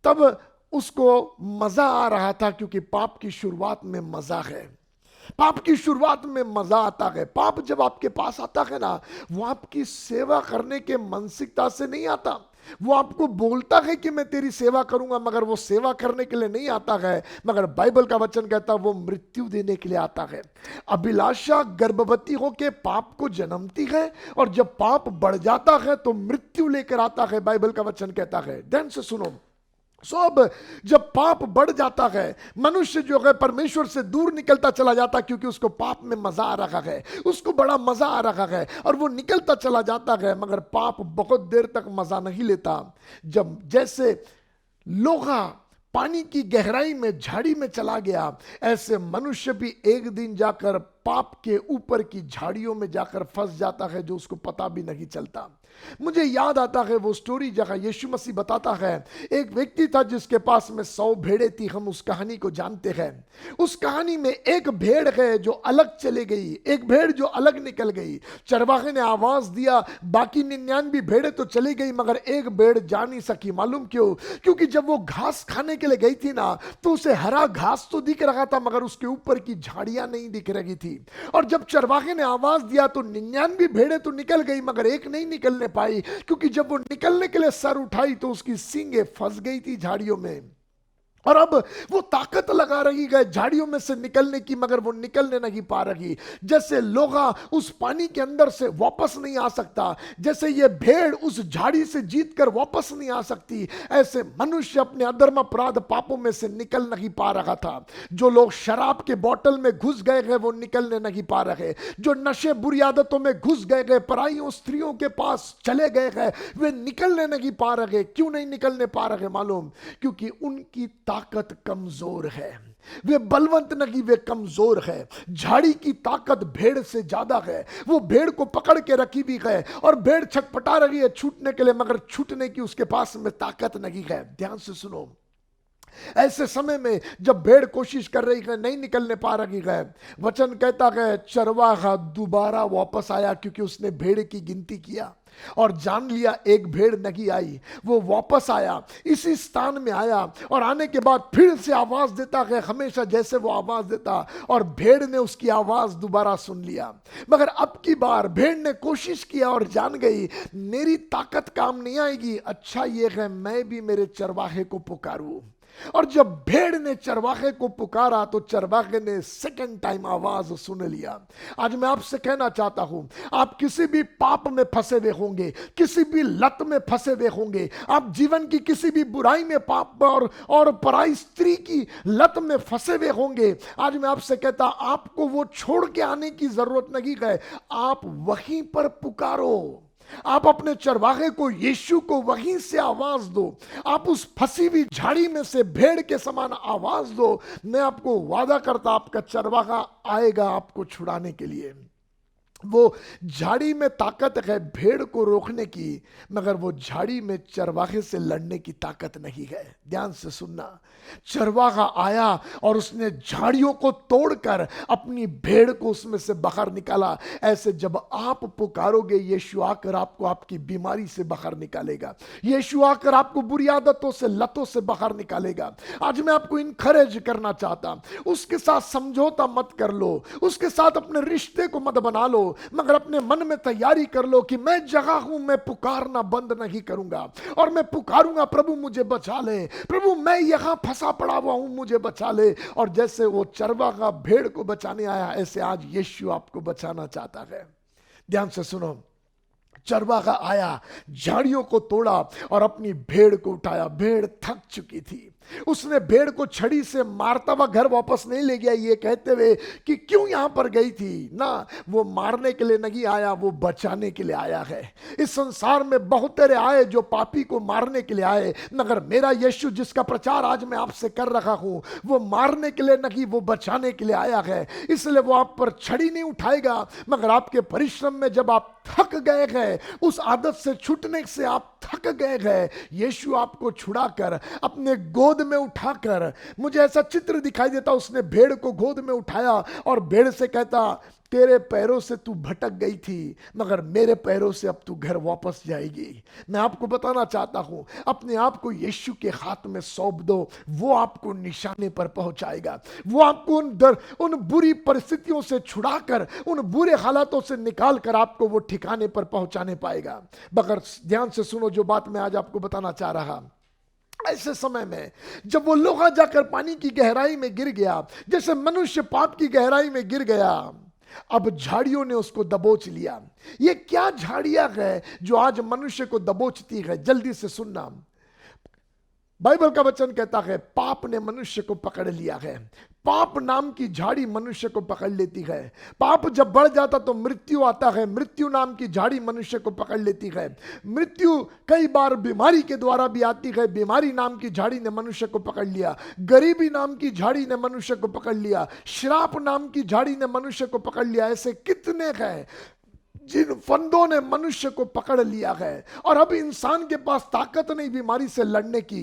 तब उसको मजा आ रहा था, क्योंकि पाप की शुरुआत में मजा है। पाप की शुरुआत में मजा आता है। पाप जब आपके पास आता है ना, वो आपकी सेवा करने के मानसिकता से नहीं आता। वो आपको बोलता है कि मैं तेरी सेवा करूंगा, मगर वो सेवा करने के लिए नहीं आता है, मगर बाइबल का वचन कहता है वो मृत्यु देने के लिए आता है। अभिलाषा गर्भवती होकर पाप को जन्मती है, और जब पाप बढ़ जाता है तो मृत्यु लेकर आता है, बाइबल का वचन कहता है। ध्यान से सुनो, सो अब जब पाप बढ़ जाता है, मनुष्य जो है परमेश्वर से दूर निकलता चला जाता, क्योंकि उसको पाप में मजा आ रहा है, उसको बड़ा मजा आ रहा है और वो निकलता चला जाता है, मगर पाप बहुत देर तक मजा नहीं लेता। जब जैसे लोहा पानी की गहराई में झाड़ी में चला गया, ऐसे मनुष्य भी एक दिन जाकर पाप के ऊपर की झाड़ियों में जाकर फंस जाता है, जो उसको पता भी नहीं चलता। मुझे याद आता है वो स्टोरी जहां यीशु मसीह बताता है, एक व्यक्ति था जिसके पास में 100 भेड़ें थी। हम उस कहानी को जानते हैं। उस कहानी में एक भेड़ है जो अलग चले गई, एक भेड़ जो अलग निकल गई। चरवाहे ने आवाज दिया, बाकी 99 भेड़ें तो चली गई, मगर एक भेड़ जा नहीं सकी। मालूम क्यों? क्योंकि जब वो घास खाने के लिए गई थी ना, तो उसे हरा घास तो दिख रहा था, मगर उसके ऊपर की झाड़ियां नहीं दिख रही थी। और जब चरवाहे ने आवाज दिया तो 99 भेड़ें तो निकल गई, मगर एक नहीं निकलने पाई, क्योंकि जब वो निकलने के लिए सर उठाई तो उसकी सींगें फंस गई थी झाड़ियों में। और अब वो ताकत लगा रही है झाड़ियों में से निकलने की, मगर वो निकलने नहीं पा रही। जैसे लोहा उस पानी के अंदर से वापस नहीं आ सकता, जैसे ये भेड़ उस झाड़ी से जीतकर वापस नहीं आ सकती, ऐसे मनुष्य अपने अधर्म अपराध पापों में से निकल नहीं पा रहा था। जो लोग शराब के बोतल में घुस गए हैं वो निकलने नहीं पा रहे, जो नशे बुरी आदतों में घुस गए हैं, पराइयों स्त्रियों के पास चले गए हैं, वे निकलने नहीं पा रहे। क्यों नहीं निकलने पा रहे मालूम? क्योंकि उनकी ताकत कमजोर है। वे बलवंत नहीं, वे कमजोर है। झाड़ी की ताकत भेड़ से ज्यादा है। वो भेड़ को पकड़ के रखी भी है और भेड़ छटपटा रही है छूटने के लिए, मगर छूटने की उसके पास में ताकत नहीं है। ध्यान से सुनो, ऐसे समय में जब भेड़ कोशिश कर रही है, नहीं निकलने पा रही है, वचन कहता है चरवाहा दोबारा वापस आया, क्योंकि उसने भेड़ की गिनती किया और जान लिया एक भेड़ नहीं आई। वो वापस आया, इसी स्थान में आया, और आने के बाद फिर से आवाज देता है, हमेशा जैसे वो आवाज देता, और भेड़ ने उसकी आवाज दोबारा सुन लिया। मगर अब की बार भेड़ ने कोशिश किया और जान गई मेरी ताकत काम नहीं आएगी, अच्छा ये है मैं भी मेरे चरवाहे को पुकारूं। और जब भेड़ ने चरवाहे को पुकारा तो चरवाहे ने सेकंड टाइम आवाज सुन लिया। आज मैं आपसे कहना चाहता हूं, आप किसी भी पाप में फंसे हुए होंगे, किसी भी लत में फंसे हुए होंगे, आप जीवन की किसी भी बुराई में, पाप और पराई स्त्री की लत में फंसे हुए होंगे। आज मैं आपसे कहता, आपको वो छोड़ के आने की जरूरत नहीं है, आप वहीं पर पुकारो। आप अपने चरवाहे को, यीशु को वहीं से आवाज दो। आप उस फंसी हुई झाड़ी में से भेड़ के समान आवाज दो। मैं आपको वादा करता, आपका चरवाहा आएगा आपको छुड़ाने के लिए। वो झाड़ी में ताकत है भेड़ को रोकने की, मगर वो झाड़ी में चरवाहे से लड़ने की ताकत नहीं है। ध्यान से सुनना, चरवाहा आया और उसने झाड़ियों को तोड़कर अपनी भेड़ को उसमें से बाहर निकाला। ऐसे जब आप पुकारोगे, यीशु आकर आपको आपकी बीमारी से बाहर निकालेगा। यीशु आकर आपको बुरी आदतों से, लतों से बाहर निकालेगा। आज मैं आपको इनकरेज करना चाहता, उसके साथ समझौता मत कर लो, उसके साथ अपने रिश्ते को मत बना लो, मगर अपने मन में तैयारी कर लो कि मैं जगह हूं, मैं पुकारना बंद नहीं करूंगा और मैं पुकारूंगा, प्रभु मुझे बचा ले, प्रभु मैं यहां फंसा पड़ा हुआ हूं, मुझे बचा ले। और जैसे वो चरवाहा भेड़ को बचाने आया, ऐसे आज यीशु आपको बचाना चाहता है। ध्यान से सुनो, चरवाहा आया, झाड़ियों को तोड़ा और अपनी भेड़ को उठाया। भेड़ थक चुकी थी। उसने भेड़ को छड़ी से मारता हुआ घर वापस नहीं ले गया, ये कहते हुए कि क्यों यहां पर गई थी ना। वो मारने के लिए नहीं आया, वो बचाने के लिए आया है। इस संसार में बहुत तेरे आए जो पापी को मारने के लिए आए, मगर मेरा यीशु जिसका प्रचार आज मैं आपसे कर रहा हूं, वो मारने के लिए नहीं, वो बचाने के लिए आया है। इसलिए वो आप पर छड़ी नहीं उठाएगा, मगर आपके परिश्रम में जब आप थक गए हैं, उस आदत से छूटने से आप थक गए हैं, यीशु आपको छुड़ाकर अपने गोद में उठाकर, मुझे ऐसा चित्र दिखाई देता, उसने भेड़ को गोद में उठाया और भेड़ से कहता, तेरे पैरों से तू भटक गई थी, मगर मेरे पैरों से अब तू घर वापस जाएगी। मैं आपको बताना चाहता हूं, अपने आप को यीशु के हाथ में सौंप दो, वो आपको निशाने पर पहुंचाएगा। वो आपको उन बुरी परिस्थितियों से छुड़ाकर, उन बुरे हालातों से निकाल कर आपको वो ठिकाने पर पहुंचाने पाएगा। मगर ध्यान से सुनो जो बात मैं आज आपको बताना चाह रहा। ऐसे समय में जब वो लोहा जाकर पानी की गहराई में गिर गया, जैसे मनुष्य पाप की गहराई में गिर गया, अब झाड़ियों ने उसको दबोच लिया। ये क्या झाड़ियां है जो आज मनुष्य को दबोचती है? जल्दी से सुनना, बाइबल का वचन कहता है पाप ने मनुष्य को पकड़ लिया है। पाप नाम की झाड़ी मनुष्य को पकड़ लेती है। पाप जब बढ़ जाता तो मृत्यु आता है। मृत्यु नाम की झाड़ी मनुष्य को पकड़ लेती है। मृत्यु कई बार बीमारी के द्वारा भी आती है। बीमारी नाम की झाड़ी ने मनुष्य को पकड़ लिया। गरीबी नाम की झाड़ी ने मनुष्य को पकड़ लिया। श्राप नाम की झाड़ी ने मनुष्य को पकड़ लिया। ऐसे कितने हैं जिन फंदों ने मनुष्य को पकड़ लिया है, और अब इंसान के पास ताकत नहीं बीमारी से लड़ने की,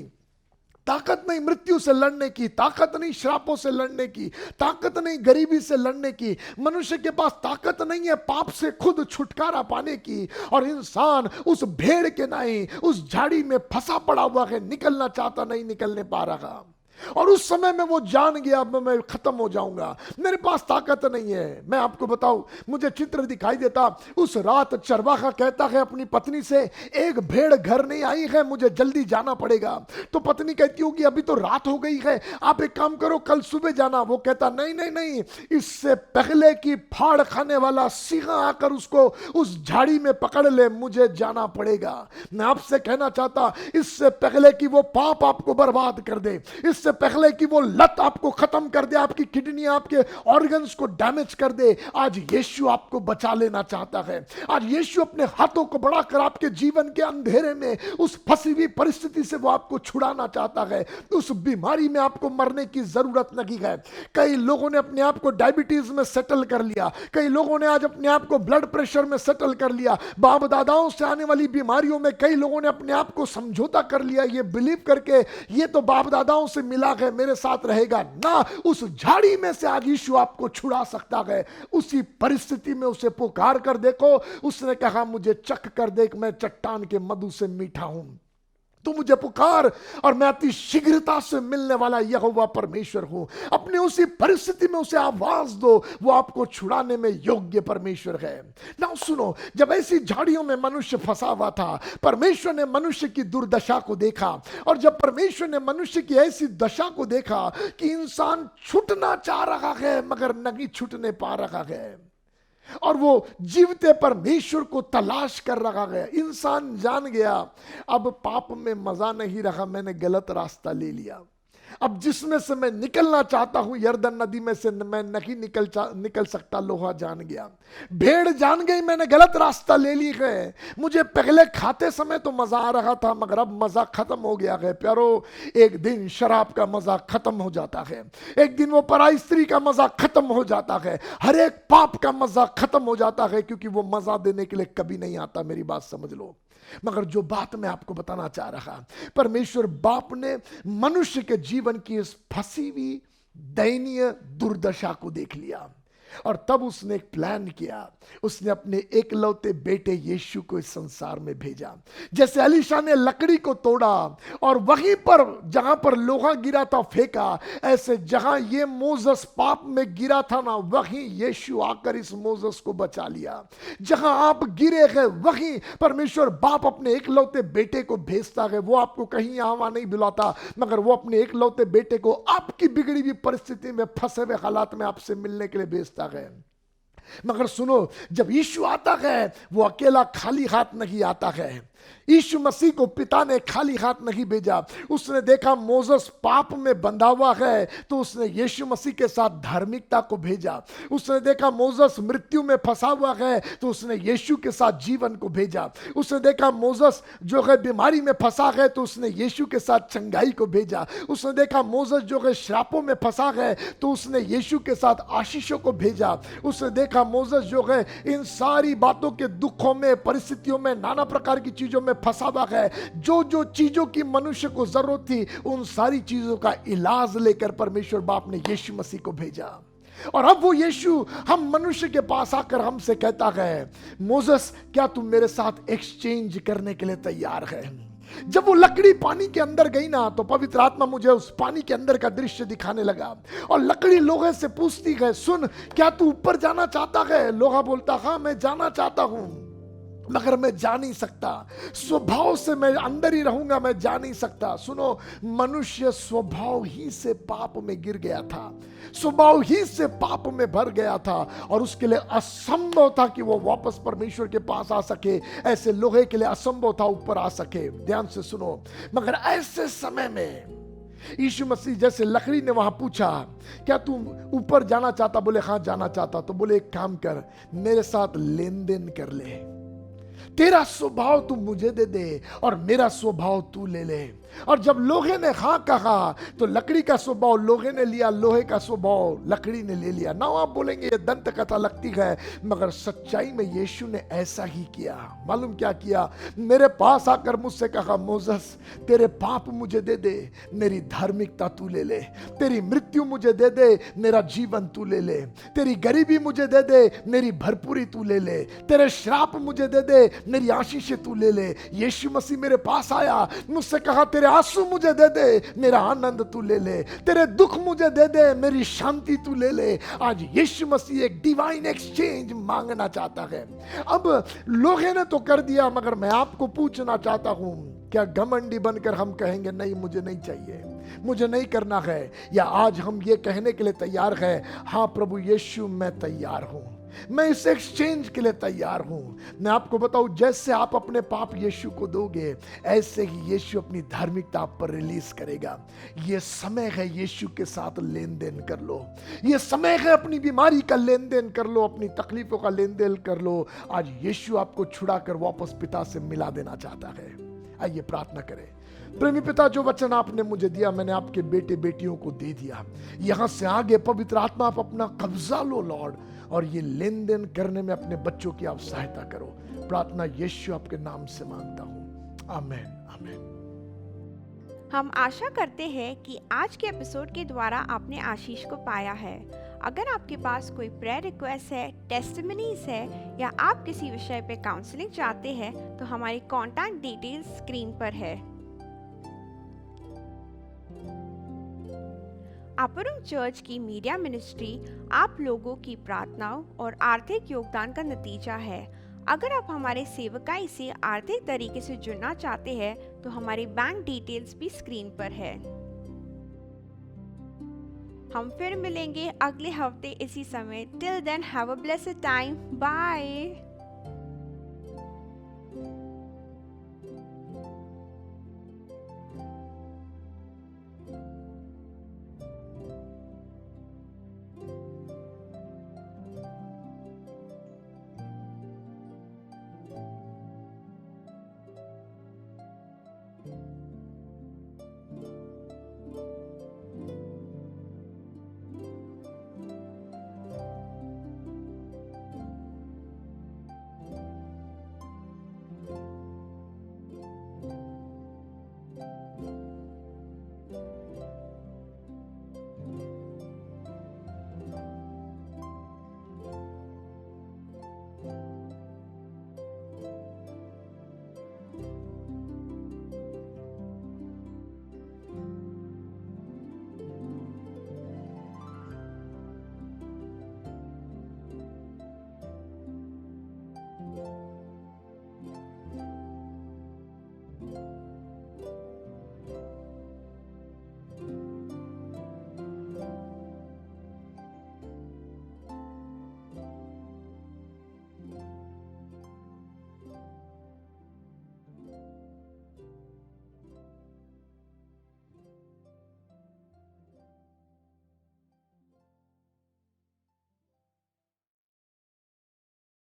ताकत नहीं मृत्यु से लड़ने की, ताकत नहीं श्रापों से लड़ने की, ताकत नहीं गरीबी से लड़ने की। मनुष्य के पास ताकत नहीं है पाप से खुद छुटकारा पाने की, और इंसान उस भेड़ के नहीं उस झाड़ी में फंसा पड़ा हुआ है, निकलना चाहता नहीं निकलने पा रहा। और उस समय में वो जान गया अब मैं खत्म हो जाऊंगा, मेरे पास ताकत नहीं है। मैं आपको बताऊं, मुझे चित्र दिखाई देता। उस रात चरवाहा कहता है अपनी पत्नी से, एक भेड़ घर नहीं आई है, मुझे जल्दी जाना पड़ेगा। तो पत्नी कहती होगी अभी तो रात हो गई है, आप एक काम करो कल सुबह जाना। वो कहता नहीं नहीं नहीं, इससे पहले कि फाड़ खाने वाला सिंह आकर उसको उस झाड़ी में पकड़ ले, मुझे जाना पड़ेगा। मैं आपसे कहना चाहता, इससे पहले कि वो पाप आपको बर्बाद कर दे, इससे पहले कि वो लत आपको खत्म कर दे, आपकी किडनी आपके ऑर्गन्स को डैमेज कर दे, आज यीशु आपको बचा लेना चाहता है। आज यीशु अपने हाथों को बढ़ाकर आपके जीवन के अंधेरे में उस फंसी हुई परिस्थिति से वो आपको छुड़ाना चाहता है। उस बीमारी में आपको मरने की जरूरत नहीं है। कई लोगों ने अपने आप को डायबिटीज में सेटल कर लिया, कई लोगों ने आज अपने आप को ब्लड प्रेशर में सेटल कर लिया, बाप दादाओं से आने वाली बीमारियों में कई लोगों ने अपने आप को समझौता कर लिया, ये बिलीव करके ये तो बाप दादाओं से मिला है, मेरे साथ रहेगा ना। उस झाड़ी में से आज यीशु आपको छुड़ा सकता है। उसी परिस्थिति में उसे पुकार कर देखो। उसने कहा मुझे चख कर देख, मैं चट्टान के मधु से मीठा हूं, तू मुझे पुकार और मैं अति शीघ्रता से मिलने वाला यहोवा परमेश्वर हूं। अपनी उसी परिस्थिति में उसे आवाज दो, वो आपको छुड़ाने में योग्य परमेश्वर है। ना सुनो, जब ऐसी झाड़ियों में मनुष्य फंसा हुआ था, परमेश्वर ने मनुष्य की दुर्दशा को देखा, और जब परमेश्वर ने मनुष्य की ऐसी दशा को देखा कि इंसान छूटना चाह रहा है मगर नहीं छूटने पा रहा है, और वो जीवते परमेश्वर को तलाश कर रहा है, इंसान जान गया अब पाप में मजा नहीं रहा, मैंने गलत रास्ता ले लिया। अब जिसमें से मैं निकलना चाहता हूं, यरदन नदी में से मैं नहीं निकल सकता। लोहा जान गया, भेड़ जान गई मैंने गलत रास्ता ले ली है। मुझे पहले खाते समय तो मजा आ रहा था मगर अब मजा खत्म हो गया है। प्यारो, एक दिन शराब का मजा खत्म हो जाता है, एक दिन वो पराई स्त्री का मजा खत्म हो जाता है, हर एक पाप का मजा खत्म हो जाता है, क्योंकि वो मजा देने के लिए कभी नहीं आता। मेरी बात समझ लो। मगर जो बात मैं आपको बताना चाह रहा, परमेश्वर बाप ने मनुष्य के जीवन की इस फंसी हुई दयनीय दुर्दशा को देख लिया, और तब उसने एक प्लान किया। उसने अपने एकलौते बेटे यीशु को इस संसार में भेजा। जैसे एलीशा ने लकड़ी को तोड़ा और वहीं पर जहां पर लोहा गिरा था फेंका, ऐसे जहां ये मोजस पाप में गिरा था ना, वहीं यीशु आकर इस मोजस को बचा लिया। जहां आप गिरे हैं वहीं परमेश्वर बाप अपने एकलौते बेटे को भेजता है। वो आपको कहीं यहाँ वहां नहीं बुलाता, मगर वो अपने एकलौते बेटे को आपकी बिगड़ी हुई परिस्थिति में, फंसे हुए हालात में आपसे मिलने के लिए भेजता है। मगर सुनो, जब यीशु आता है वो अकेला खाली हाथ नहीं आता है। यीशु मसीह को पिता ने खाली हाथ नहीं भेजा। उसने देखा मोसेस पाप में बंधा हुआ है, तो उसने यीशु मसीह के साथ धार्मिकता को भेजा। उसने देखा मोसेस मृत्यु में फंसा हुआ है, तो उसने यीशु के साथ जीवन को भेजा। उसने देखा मोसेस जो है बीमारी में फंसा है, तो उसने यीशु के साथ चंगाई को भेजा। उसने देखा मोसेस जो है श्रापों में फंसा है, तो उसने यीशु के साथ आशीषों को भेजा। उसने देखा मोसेस जो है इन सारी बातों के दुखों में, परिस्थितियों में, नाना प्रकार की चीजों में फंसा हुआ है। जो जो चीजों की मनुष्य को जरूरत थी, उन सारी चीजों का इलाज लेकर परमेश्वर बाप ने यीशु मसीह को भेजा। और अब वो यीशु हम मनुष्य के पास आकर हमसे कहता है, मोसेस क्या तुम मेरे साथ एक्सचेंज करने के लिए तैयार है? जब वो लकड़ी पानी के अंदर गई ना, तो पवित्र आत्मा मुझे उस पानी के अंदर का दृश्य दिखाने लगा। और लकड़ी लोहे से पूछती है, सुन क्या तू ऊपर जाना चाहता है? लोहा बोलता हाँ मैं जाना चाहता हूं। मगर मैं जा नहीं सकता, स्वभाव से मैं अंदर ही रहूंगा, मैं जा नहीं सकता। सुनो, मनुष्य स्वभाव ही से पाप में गिर गया था, स्वभाव ही से पाप में भर गया था, और उसके लिए असंभव था कि वो वापस परमेश्वर के पास आ सके। ऐसे लोहे के लिए असंभव था ऊपर आ सके। ध्यान से सुनो, मगर ऐसे समय में यीशु मसीह जैसे लकड़ी ने वहां पूछा, क्या तू ऊपर जाना चाहता? बोले हाँ जाना चाहता। तो बोले एक काम कर, मेरे साथ लेन देन कर ले, तेरा स्वभाव तू मुझे दे दे और मेरा स्वभाव तू ले ले। और जब लोहे ने हाँ कहा तो लकड़ी का स्वभाव लोहे ने लिया, लोहे का स्वभाव लकड़ी ने ले लिया। ना आप बोलेंगे ये दंत कथा लगती है, मगर सच्चाई में यीशु ने ऐसा ही किया। मालूम क्या किया? मेरे पास आकर मुझसे कहा, मोसेस तेरे पाप मुझे दे दे, मेरी धार्मिकता तू ले ले, तेरी मृत्यु मुझे दे दे, मेरा जीवन तू ले ले, तेरी गरीबी मुझे दे दे, मेरी भरपूरी तू ले ले, तेरे श्राप मुझे दे दे, मेरी आशीष तू ले ले। यीशु मसीह मेरे पास आया, मुझसे कहा तेरे आंसू मुझे दे दे, मेरा आनंद तू ले ले, तेरे दुख मुझे दे दे, मेरी शांति तू ले ले। आज यीशु मसीह एक डिवाइन एक्सचेंज मांगना चाहता है। अब लोहे ने तो कर दिया, मगर मैं आपको पूछना चाहता हूं, क्या घमंडी बनकर हम कहेंगे नहीं मुझे नहीं चाहिए, मुझे नहीं करना है? या आज हम ये कहने के लिए तैयार है, हाँ प्रभु यीशु मैं तैयार हूं, मैं इस एक्सचेंज के लिए तैयार हूं। मैं आपको बताऊं, जैसे आप अपने पाप यीशु को दोगे, ऐसे ही यीशु अपनी धार्मिकता आप पर रिलीज करेगा। ये समय है यीशु के साथ लेन देन कर लो, ये समय है अपनी बीमारी का लेन देन कर लो, अपनी तकलीफों का लेन देन कर लो। आज यीशु आपको छुड़ाकर वापस पिता से मिला देना चाहता है। आइए प्रार्थना करें। प्रेमी पिता, जो वचन आपने मुझे दिया मैंने आपके बेटे बेटियों को दे दिया। यहां से आगे पवित्र आत्मा आप अपना कब्जा लो लॉर्ड, और ये लेन देन करने में अपने बच्चों की आप सहायता करो। प्रार्थना यीशु आपके नाम से मांगता हूं, आमीन आमीन। हम आशा करते हैं कि आज के एपिसोड के द्वारा आपने आशीष को पाया है। अगर आपके पास कोई प्रेयर रिक्वेस्ट है, टेस्टिमनीज है, या आप किसी विषय पे काउंसलिंग चाहते हैं, तो हमारी कॉन्टैक्ट डिटेल्स स्क्रीन पर है। अपर रूम चर्च की मीडिया मिनिस्ट्री आप लोगों की प्रार्थनाओं और आर्थिक योगदान का नतीजा है। अगर आप हमारे सेवकाई से आर्थिक तरीके से जुड़ना चाहते हैं, तो हमारी बैंक डिटेल्स भी स्क्रीन पर है। हम फिर मिलेंगे अगले हफ्ते इसी समय। Till then have a blessed time. Bye.